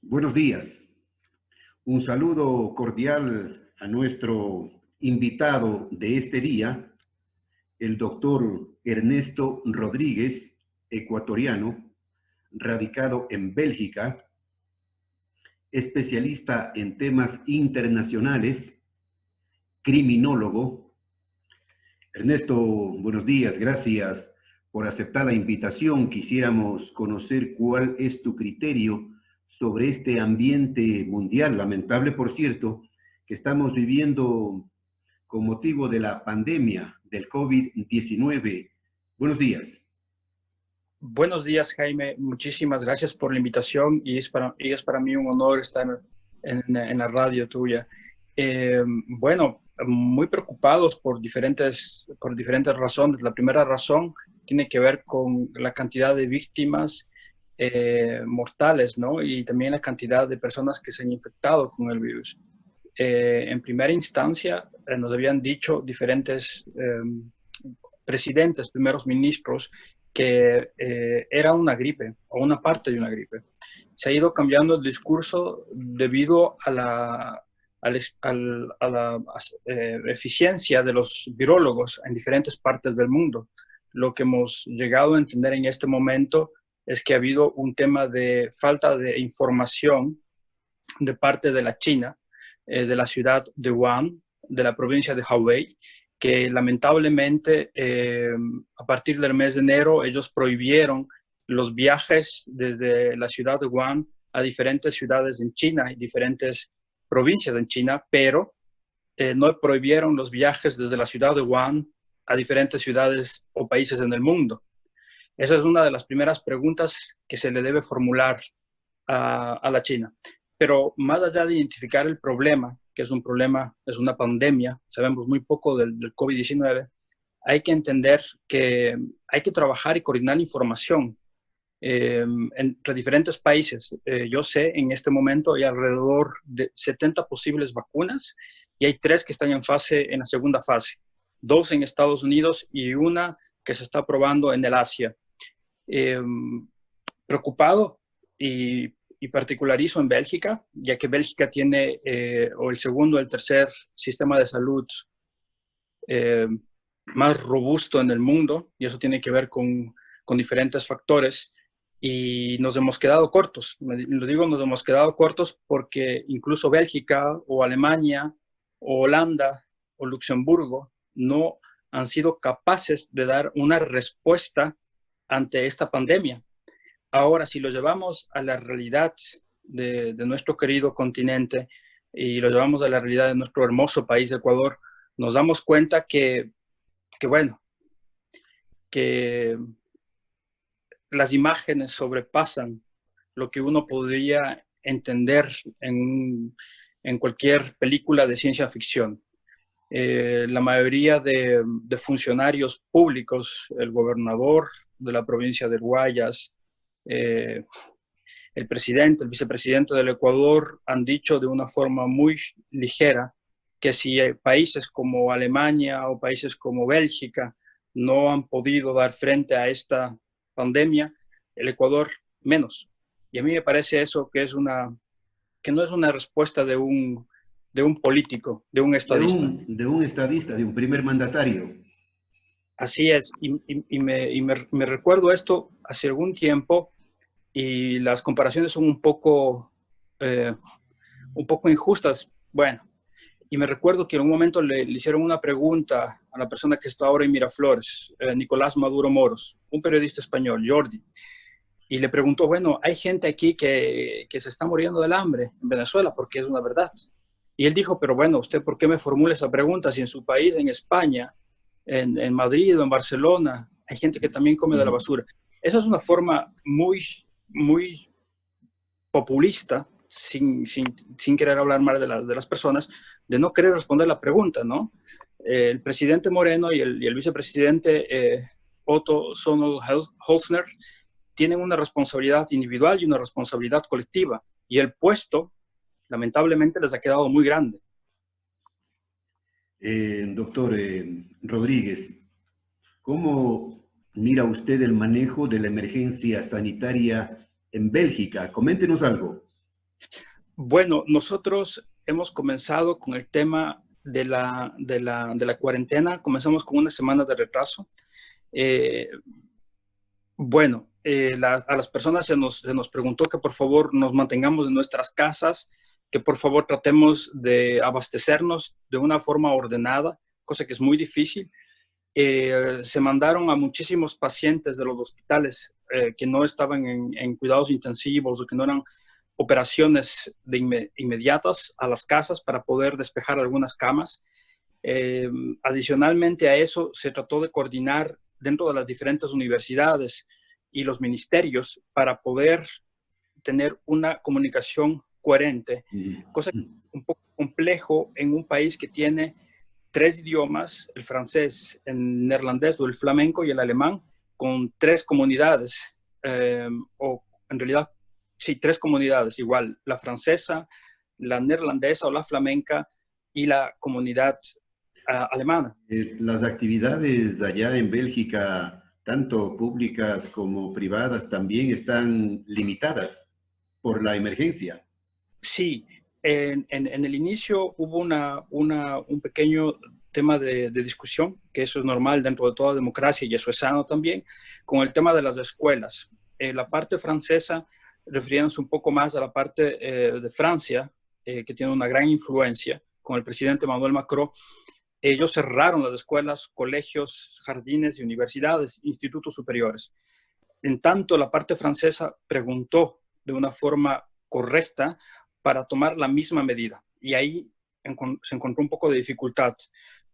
Buenos días. Un saludo cordial a nuestro invitado de este día, el doctor Ernesto Rodríguez, ecuatoriano, radicado en Bélgica, especialista en temas internacionales, criminólogo. Ernesto, buenos días, gracias por aceptar la invitación. Quisiéramos conocer cuál es tu criterio sobre este ambiente mundial, lamentable por cierto, que estamos viviendo con motivo de la pandemia del COVID-19. Buenos días. Buenos días, Jaime. Muchísimas gracias por la invitación y es para mí un honor estar en la radio tuya. Bueno, muy preocupados por diferentes razones. La primera razón tiene que ver con la cantidad de víctimas mortales, ¿no? Y también la cantidad de personas que se han infectado con el virus. En primera instancia, nos habían dicho diferentes presidentes, primeros ministros, que era una gripe o una parte de una gripe. Se ha ido cambiando el discurso debido a la eficiencia de los virólogos en diferentes partes del mundo. Lo que hemos llegado a entender en este momento es que ha habido un tema de falta de información de parte de la China, de la ciudad de Wuhan, de la provincia de Hubei, que lamentablemente a partir del mes de enero ellos prohibieron los viajes desde la ciudad de Wuhan a diferentes ciudades en China y diferentes provincias en China, pero no prohibieron los viajes desde la ciudad de Wuhan a diferentes ciudades o países en el mundo. Esa es una de las primeras preguntas que se le debe formular a la China. Pero más allá de identificar el problema, que es un problema, es una pandemia, sabemos muy poco del COVID-19, hay que entender que hay que trabajar y coordinar la información entre diferentes países. Yo sé, en este momento hay alrededor de 70 posibles vacunas y hay 3 que están en la segunda fase, 2 en Estados Unidos y una que se está probando en el Asia. Preocupado y particularizo en Bélgica, ya que Bélgica tiene o el segundo o el tercer sistema de salud más robusto en el mundo, y eso tiene que ver con diferentes factores, y nos hemos quedado cortos. Lo digo, nos hemos quedado cortos porque incluso Bélgica o Alemania o Holanda o Luxemburgo no han sido capaces de dar una respuesta ante esta pandemia. Ahora, si lo llevamos a la realidad de nuestro querido continente y lo llevamos a la realidad de nuestro hermoso país, Ecuador, nos damos cuenta que las imágenes sobrepasan lo que uno podría entender en cualquier película de ciencia ficción. La mayoría de funcionarios públicos, el gobernador de la provincia del Guayas, el presidente, el vicepresidente del Ecuador han dicho de una forma muy ligera que si países como Alemania o países como Bélgica no han podido dar frente a esta pandemia, el Ecuador menos. Y a mí me parece eso que no es una respuesta de un político, de un estadista. De un estadista, de un primer mandatario. Así es, y me recuerdo esto hace algún tiempo, y las comparaciones son un poco injustas. Bueno, y me recuerdo que en un momento le hicieron una pregunta a la persona que está ahora en Miraflores, Nicolás Maduro Moros, un periodista español, Jordi, y le preguntó, bueno, hay gente aquí que se está muriendo del hambre en Venezuela, porque es una verdad. Y él dijo, pero bueno, ¿usted por qué me formula esa pregunta si en su país, en España, en Madrid o en Barcelona, hay gente que también come de la basura? Esa es una forma muy populista, sin querer hablar mal de las personas, de no querer responder la pregunta, ¿no? El presidente Moreno y el vicepresidente Otto Sonnenholzner tienen una responsabilidad individual y una responsabilidad colectiva, y el puesto, lamentablemente, les ha quedado muy grande. Doctor Rodríguez, ¿cómo mira usted el manejo de la emergencia sanitaria en Bélgica? Coméntenos algo. Bueno, nosotros hemos comenzado con el tema de la cuarentena. Comenzamos con una semana de retraso. Eh, a las personas se nos preguntó que por favor nos mantengamos en nuestras casas, que por favor tratemos de abastecernos de una forma ordenada, cosa que es muy difícil. Se mandaron a muchísimos pacientes de los hospitales que no estaban en cuidados intensivos o que no eran operaciones inmediatas a las casas para poder despejar algunas camas. Adicionalmente a eso, se trató de coordinar dentro de las diferentes universidades y los ministerios para poder tener una comunicación coherente, cosa que es un poco complejo en un país que tiene 3 idiomas, el francés, el neerlandés o el flamenco y el alemán, con 3 comunidades, o en realidad, sí, 3 comunidades, igual, la francesa, la neerlandesa o la flamenca y la comunidad alemana. Las actividades allá en Bélgica, tanto públicas como privadas, también están limitadas por la emergencia. Sí, en el inicio hubo un pequeño tema de discusión, que eso es normal dentro de toda democracia y eso es sano también, con el tema de las escuelas. La parte francesa, refiriéndose un poco más a la parte de Francia, que tiene una gran influencia con el presidente Emmanuel Macron, ellos cerraron las escuelas, colegios, jardines y universidades, institutos superiores. En tanto, la parte francesa preguntó de una forma correcta para tomar la misma medida. Y ahí se encontró un poco de dificultad.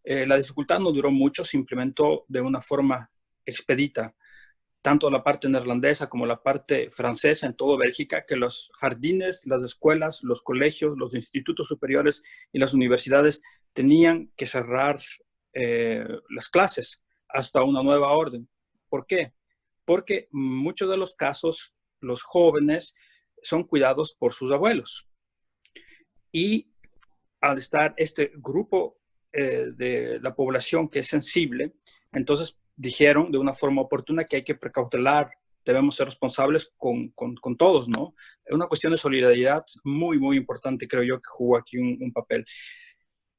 La dificultad no duró mucho, se implementó de una forma expedita, tanto la parte neerlandesa como la parte francesa en toda Bélgica, que los jardines, las escuelas, los colegios, los institutos superiores y las universidades tenían que cerrar las clases hasta una nueva orden. ¿Por qué? Porque en muchos de los casos los jóvenes son cuidados por sus abuelos. Y al estar este grupo de la población que es sensible, entonces dijeron de una forma oportuna que hay que precautelar, debemos ser responsables con todos, ¿no? Es una cuestión de solidaridad muy, muy importante, creo yo, que jugó aquí un papel.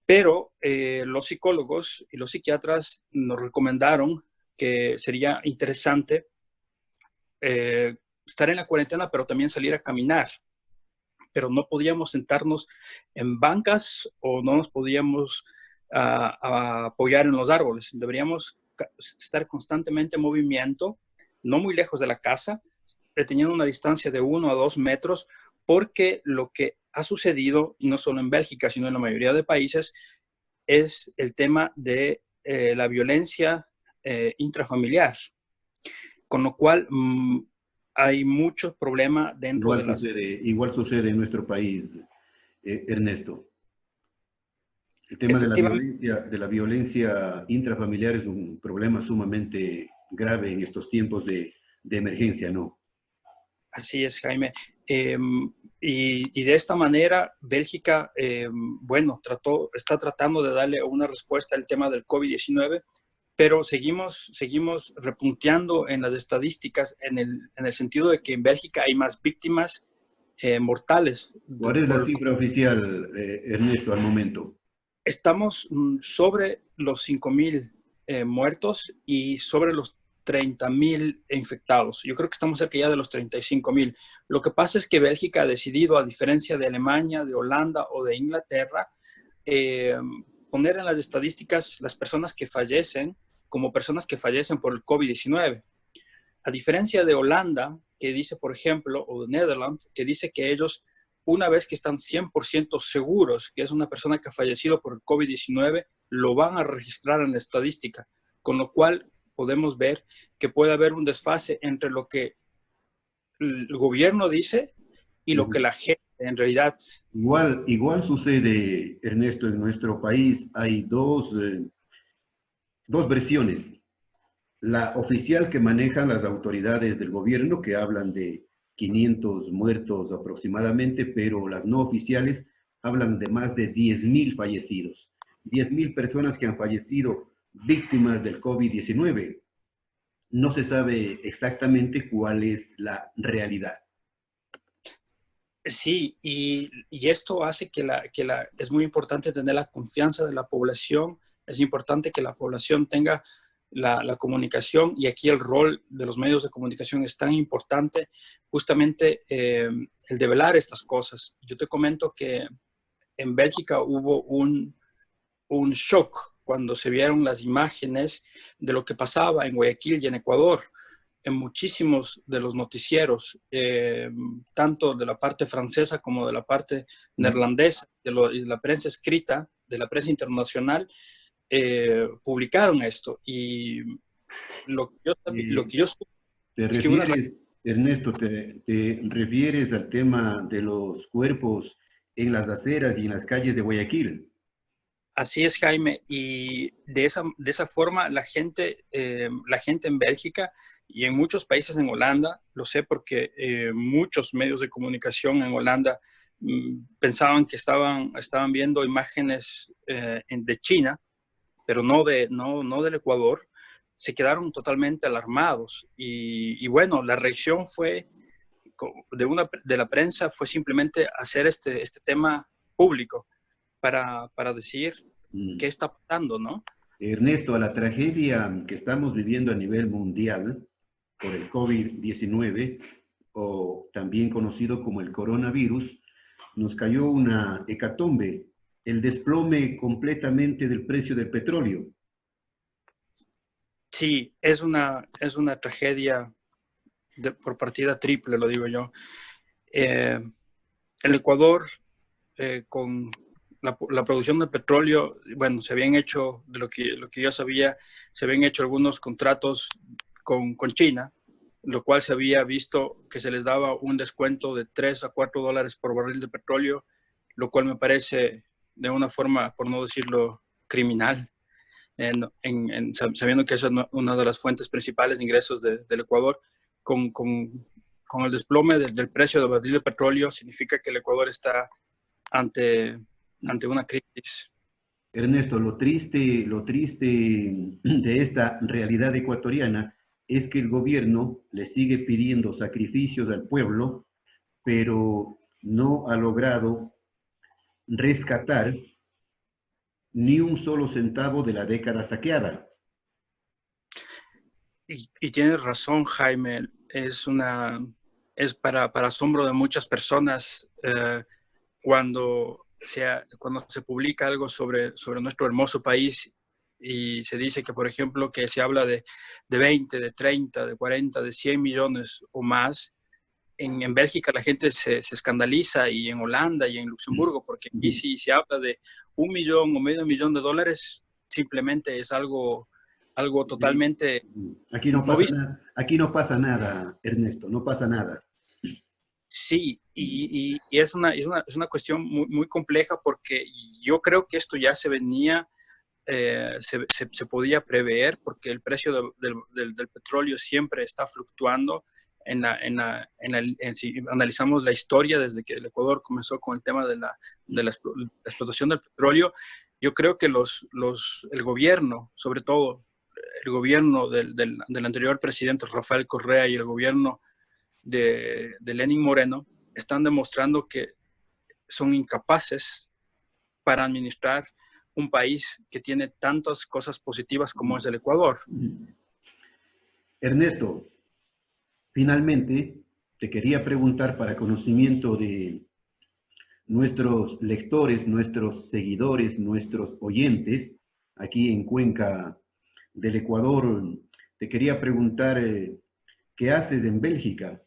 Pero los psicólogos y los psiquiatras nos recomendaron que sería interesante estar en la cuarentena, pero también salir a caminar. Pero no podíamos sentarnos en bancas o no nos podíamos a apoyar en los árboles. Deberíamos estar constantemente en movimiento, no muy lejos de la casa, teniendo una distancia de 1 a 2 metros, porque lo que ha sucedido, y no solo en Bélgica, sino en la mayoría de países, es el tema de la violencia intrafamiliar, con lo cual hay muchos problemas dentro de las... Igual sucede en nuestro país, Ernesto. El tema Efectivamente. de la violencia intrafamiliar es un problema sumamente grave en estos tiempos de emergencia, ¿no? Así es, Jaime. Y de esta manera, Bélgica, bueno, está tratando de darle una respuesta al tema del COVID-19, pero seguimos repunteando en las estadísticas en el sentido de que en Bélgica hay más víctimas mortales. ¿Cuál es la cifra oficial, Ernesto, al momento? Estamos sobre los 5.000 muertos y sobre los 30.000 infectados. Yo creo que estamos cerca ya de los 35.000. Lo que pasa es que Bélgica ha decidido, a diferencia de Alemania, de Holanda o de Inglaterra, poner en las estadísticas las personas que fallecen como personas que fallecen por el COVID-19. A diferencia de Holanda, que dice, por ejemplo, o de Netherlands, que dice que ellos, una vez que están 100% seguros que es una persona que ha fallecido por el COVID-19, lo van a registrar en la estadística, con lo cual podemos ver que puede haber un desfase entre lo que el gobierno dice y lo que la gente en realidad... Igual sucede, Ernesto, en nuestro país hay dos versiones. La oficial que manejan las autoridades del gobierno, que hablan de 500 muertos aproximadamente, pero las no oficiales hablan de más de 10.000 fallecidos. 10.000 personas que han fallecido víctimas del COVID-19. No se sabe exactamente cuál es la realidad. Sí, y esto hace es muy importante tener la confianza de la población, es importante que la población tenga la comunicación, y aquí el rol de los medios de comunicación es tan importante, justamente el develar estas cosas. Yo te comento que en Bélgica hubo un shock cuando se vieron las imágenes de lo que pasaba en Guayaquil y en Ecuador, en muchísimos de los noticieros, tanto de la parte francesa como de la parte neerlandesa, y de la prensa escrita, de la prensa internacional, publicaron esto. Y lo que yo ¿Te es que una. refieres, Ernesto, te refieres al tema de los cuerpos en las aceras y en las calles de Guayaquil? Así es, Jaime, y de esa forma la gente en Bélgica y en muchos países en Holanda, lo sé porque muchos medios de comunicación en Holanda pensaban que estaban viendo imágenes de China, pero no del Ecuador. Se quedaron totalmente alarmados, y bueno, la reacción fue de la prensa fue simplemente hacer este tema público para decir Mm. qué está pasando, ¿no? Ernesto, a la tragedia que estamos viviendo a nivel mundial por el COVID-19, o también conocido como el coronavirus, nos cayó una hecatombe, el desplome completamente del precio del petróleo. Sí, es una tragedia por partida triple, lo digo yo. El Ecuador, con la producción de petróleo, bueno, se habían hecho, de lo que yo sabía, se habían hecho algunos contratos con China, lo cual se había visto que se les daba un descuento de $3 a $4 por barril de petróleo, lo cual me parece de una forma, por no decirlo, criminal, sabiendo que esa es una de las fuentes principales de ingresos del Ecuador. Con el desplome del precio del barril de petróleo, significa que el Ecuador está ante una crisis. Ernesto, lo triste de esta realidad ecuatoriana es que el gobierno le sigue pidiendo sacrificios al pueblo, pero no ha logrado rescatar ni un solo centavo de la década saqueada. Y tienes razón, Jaime, es para asombro de muchas personas, cuando se publica algo sobre nuestro hermoso país, y se dice que, por ejemplo, que se habla de 20, de 30, de 40, de 100 millones o más. En Bélgica la gente se escandaliza, y en Holanda y en Luxemburgo, porque aquí si se habla de 1 millón o $500,000, simplemente es algo totalmente no visto. Aquí no pasa nada, Ernesto, no pasa nada. Sí, y es una cuestión muy, muy compleja, porque yo creo que esto ya se venía, se podía prever, porque el precio del petróleo siempre está fluctuando. Si analizamos la historia desde que el Ecuador comenzó con el tema de la explotación del petróleo, yo creo que el gobierno, sobre todo el gobierno del anterior presidente Rafael Correa y el gobierno de Lenín Moreno, están demostrando que son incapaces para administrar un país que tiene tantas cosas positivas como es el Ecuador. Ernesto, finalmente te quería preguntar, para conocimiento de nuestros lectores, nuestros seguidores, nuestros oyentes aquí en Cuenca del Ecuador, te quería preguntar, ¿qué haces en Bélgica?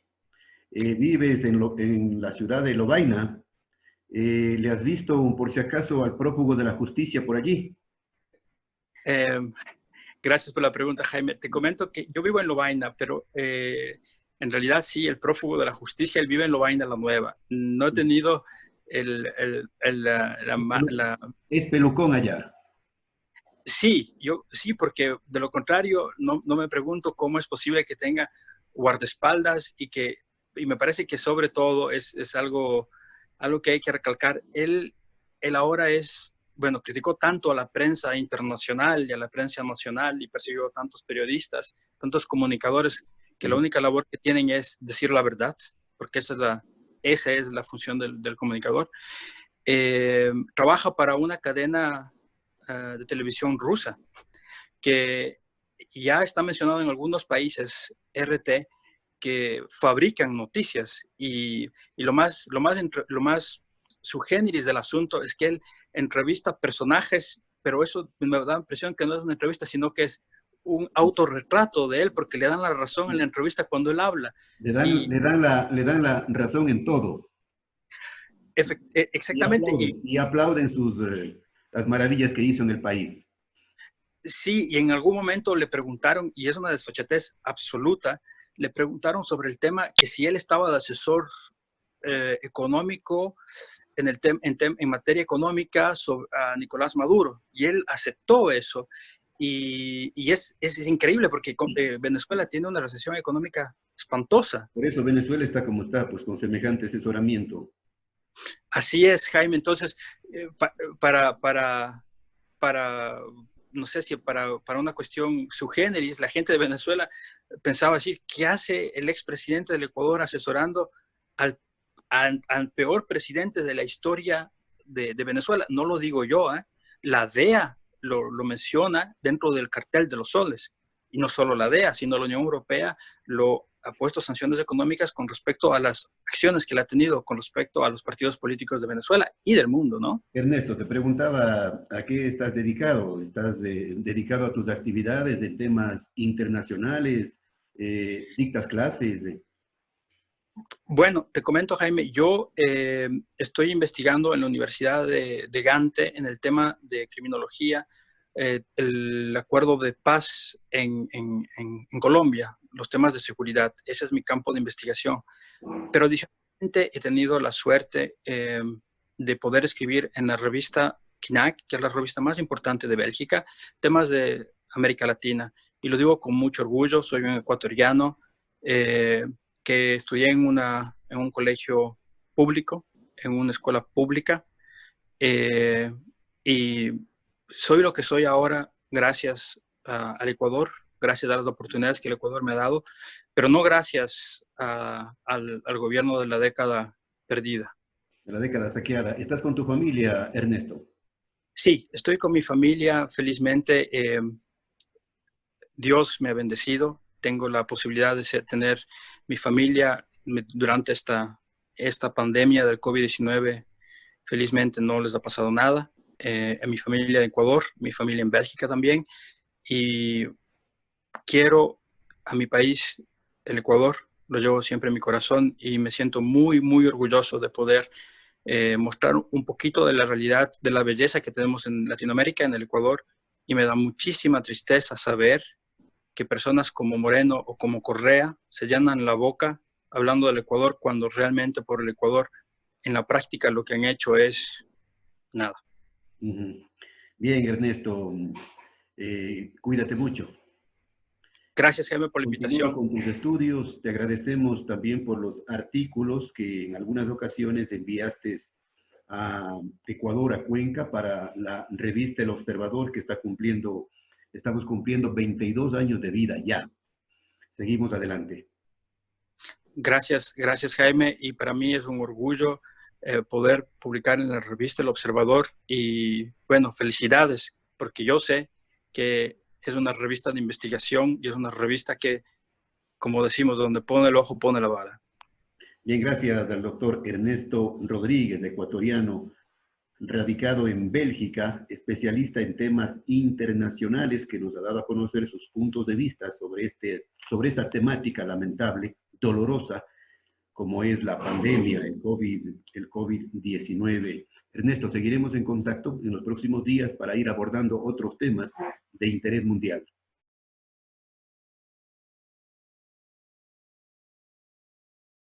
Vives en la ciudad de Lovaina. ¿Le has visto, por si acaso, al prófugo de la justicia por allí? Eh, Gracias por la pregunta, Jaime. Te comento que yo vivo en Lovaina, pero en realidad sí, el prófugo de la justicia, él vive en Lovaina la Nueva. No he tenido la. Es pelucón allá. Sí, sí, porque de lo contrario no me pregunto cómo es posible que tenga guardaespaldas, y me parece que sobre todo es algo que hay que recalcar. Él ahora bueno, criticó tanto a la prensa internacional y a la prensa nacional, y persiguió a tantos periodistas, tantos comunicadores, que la única labor que tienen es decir la verdad, porque esa es esa es la función del comunicador. Trabaja para una cadena de televisión rusa que ya está mencionado en algunos países, RT, que fabrican noticias y lo más su géneris del asunto es que él entrevista personajes, pero eso me da la impresión que no es una entrevista, sino que es un autorretrato de él, porque le dan la razón en la entrevista cuando él habla. Le dan la razón en todo. Exactamente. Y aplauden las maravillas que hizo en el país. Sí, y en algún momento le preguntaron, y es una desfachatez absoluta, le preguntaron sobre el tema que si él estaba de asesor económico en materia económica a Nicolás Maduro, y él aceptó eso. Y es increíble porque Venezuela tiene una recesión económica espantosa. Por eso Venezuela está como está, pues con semejante asesoramiento. Así es, Jaime. Entonces, no sé si para una cuestión subgéneris, la gente de Venezuela pensaba decir, ¿qué hace el expresidente del Ecuador asesorando al peor presidente de la historia de Venezuela? No lo digo yo, la DEA lo menciona dentro del cartel de los soles. Y no solo la DEA, sino la Unión Europea lo ha puesto sanciones económicas con respecto a las acciones que le ha tenido con respecto a los partidos políticos de Venezuela y del mundo, ¿no? Ernesto, te preguntaba a qué estás dedicado. ¿Estás dedicado a tus actividades de temas internacionales? ¿Dictas clases? Bueno, te comento, Jaime, yo estoy investigando en la Universidad de Gante en el tema de criminología, el acuerdo de paz en Colombia, los temas de seguridad. Ese es mi campo de investigación. Pero adicionalmente he tenido la suerte de poder escribir en la revista KNAK, que es la revista más importante de Bélgica, temas de América Latina. Y lo digo con mucho orgullo, soy un ecuatoriano que estudié en un colegio público, en una escuela pública, y soy lo que soy ahora gracias al Ecuador, gracias a las oportunidades que el Ecuador me ha dado, pero no gracias al gobierno de la década perdida. De la década saqueada. ¿Estás con tu familia, Ernesto? Sí, estoy con mi familia, felizmente. Dios me ha bendecido, tengo la posibilidad de tener mi familia durante esta pandemia del COVID-19. Felizmente no les ha pasado nada. A mi familia en Ecuador, mi familia en Bélgica también. Y quiero a mi país, el Ecuador, lo llevo siempre en mi corazón y me siento muy, muy orgulloso de poder mostrar un poquito de la realidad, de la belleza que tenemos en Latinoamérica, en el Ecuador. Y me da muchísima tristeza saber que personas como Moreno o como Correa se llenan la boca hablando del Ecuador cuando realmente por el Ecuador en la práctica lo que han hecho es nada. Bien, Ernesto, cuídate mucho. Gracias, Jaime, por la Continúa invitación. con tus estudios. Te agradecemos también por los artículos que en algunas ocasiones enviaste a Ecuador, a Cuenca, para la revista El Observador, que estamos cumpliendo 22 años de vida ya. Seguimos adelante. Gracias, Jaime, y para mí es un orgullo poder publicar en la revista El Observador y bueno, felicidades, porque yo sé que es una revista de investigación y es una revista que, como decimos, donde pone el ojo, pone la bala. Bien, gracias al doctor Ernesto Rodríguez, ecuatoriano, radicado en Bélgica, especialista en temas internacionales, que nos ha dado a conocer sus puntos de vista sobre esta temática lamentable, dolorosa, como es la pandemia, el COVID-19. Ernesto, seguiremos en contacto en los próximos días para ir abordando otros temas de interés mundial.